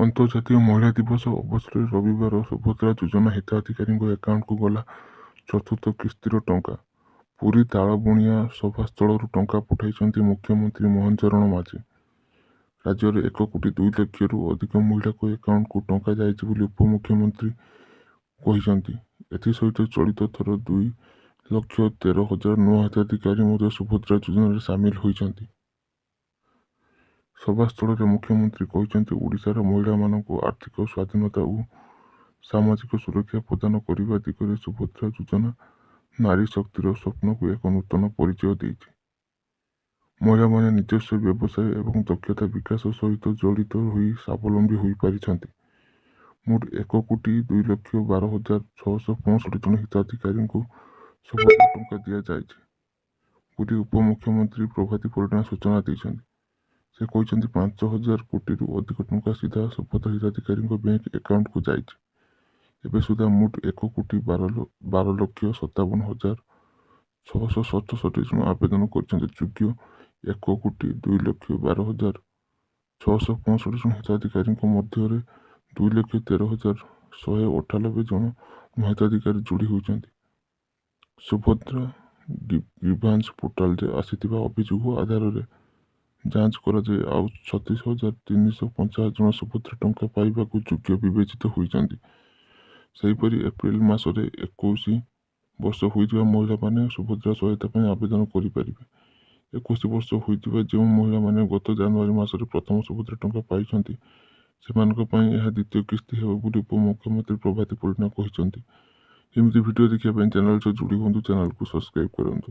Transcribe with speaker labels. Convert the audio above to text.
Speaker 1: ଅନ୍ତର୍ଜାତୀୟ ମହିଳା ଦିବସ ଅବସରରେ ରବିବାର ସୁଭଦ୍ରା ଯୋଜନା ହିତାଧିକାରୀଙ୍କ ଆକାଉଣ୍ଟକୁ ଗଲା ଚତୁର୍ଥ କିସ୍ତିର ଟଙ୍କା। ପୁରୀ ତାଳବଣିଆ ସଭାସ୍ଥଳରୁ ଟଙ୍କା ପଠାଇଛନ୍ତି ମୁଖ୍ୟମନ୍ତ୍ରୀ ମୋହନ ଚରଣ ମାଝୀ। ରାଜ୍ୟରେ 1,02 ଲକ୍ଷରୁ ଅଧିକ ମହିଳାଙ୍କ ଆକାଉଣ୍ଟକୁ ଟଙ୍କା ଯାଇଛି ବୋଲି ଉପମୁଖ୍ୟମନ୍ତ୍ରୀ କହିଛନ୍ତି। ଏଥିସହିତ ଚଳିତ ଥର 2,13,000 ନୂଆ ହିତାଧିକାରୀ ମଧ୍ୟ ସୁଭଦ୍ରା ଯୋଜନାରେ ସାମିଲ ହୋଇଛନ୍ତି। ସଭାସ୍ଥଳରେ ମୁଖ୍ୟମନ୍ତ୍ରୀ କହିଛନ୍ତି, ଓଡ଼ିଶାର ମହିଳାମାନଙ୍କୁ ଆର୍ଥିକ ସ୍ୱାଧୀନତା ଓ ସାମାଜିକ ସୁରକ୍ଷା ପ୍ରଦାନ କରିବା ଦିଗରେ ସୁଭଦ୍ରା ଯୋଜନା ନାରୀ ଶକ୍ତିର ସ୍ୱପ୍ନକୁ ଏକ ନୂତନ ପରିଚୟ ଦେଇଛି। ମହିଳାମାନେ ନିଜସ୍ୱ ବ୍ୟବସାୟ ଏବଂ ଦକ୍ଷତା ବିକାଶ ସହିତ ଜଡ଼ିତ ହୋଇ ସ୍ୱାବଲମ୍ବୀ ହୋଇପାରିଛନ୍ତି। ମୋଟ 1,02,12,665 ଜଣ ହିତାଧିକାରୀଙ୍କୁ ସୁଭଦ୍ରା ଟଙ୍କା ଦିଆଯାଇଛି ବୋଲି ଉପମୁଖ୍ୟମନ୍ତ୍ରୀ ପ୍ରଭାତୀ ପରିଡ଼ା ସୂଚନା ଦେଇଛନ୍ତି। ସେ କହିଛନ୍ତି, 5,000 କୋଟିରୁ ଅଧିକ ଟଙ୍କା ସିଧା ସୁଭଦ୍ରା ହିତାଧିକାରୀଙ୍କ ବ୍ୟାଙ୍କ ଆକାଉଣ୍ଟକୁ ଯାଇଛି। ଏବେ ସୁଦ୍ଧା ମୋଟ 1,52,57,667 ଜଣ ଆବେଦନ କରିଛନ୍ତି। ଯୋଗ୍ୟ 1,02,12,665 ଜଣ ହିତାଧିକାରୀଙ୍କ ମଧ୍ୟରେ 2,13,198 ଜଣ ନୂଆ ହିତାଧିକାରୀ ଯୋଡ଼ି ହୋଇଛନ୍ତି। ସୁଭଦ୍ରା ଗ୍ରିଭାନ୍ସ ପୋର୍ଟାଲରେ ଆସିଥିବା ଅଭିଯୋଗ ଆଧାରରେ ଯାଞ୍ଚ କରାଯାଇ ଆଉ 36,350 ଜଣ ସୁଭଦ୍ରା ଟଙ୍କା ପାଇବାକୁ ଯୋଗ୍ୟ ବିବେଚିତ ହୋଇଛନ୍ତି। ସେହିପରି ଏପ୍ରିଲ ମାସରେ 21 ବର୍ଷ ହୋଇଥିବା ମହିଳାମାନେ ସୁଭଦ୍ରା ସହାୟତା ପାଇଁ ଆବେଦନ କରିପାରିବେ। 21 ବର୍ଷ ହୋଇଥିବା ଯେଉଁ ମହିଳାମାନେ ଗତ ଜାନୁଆରୀ ମାସରେ ପ୍ରଥମ ସୁଭଦ୍ରା ଟଙ୍କା ପାଇଛନ୍ତି, ସେମାନଙ୍କ ପାଇଁ ଏହା ଦ୍ୱିତୀୟ କିସ୍ତି ହେବ ବୋଲି ଉପମୁଖ୍ୟମନ୍ତ୍ରୀ ପ୍ରଭାତୀ ପରିଡ଼ା କହିଛନ୍ତି। ଏମିତି ଭିଡ଼ିଓ ଦେଖିବା ପାଇଁ ଚ୍ୟାନେଲ ସହ ଯୋଡ଼ି ହୁଅନ୍ତୁ। ଚ୍ୟାନେଲକୁ ସବସ୍କ୍ରାଇବ୍ କରନ୍ତୁ।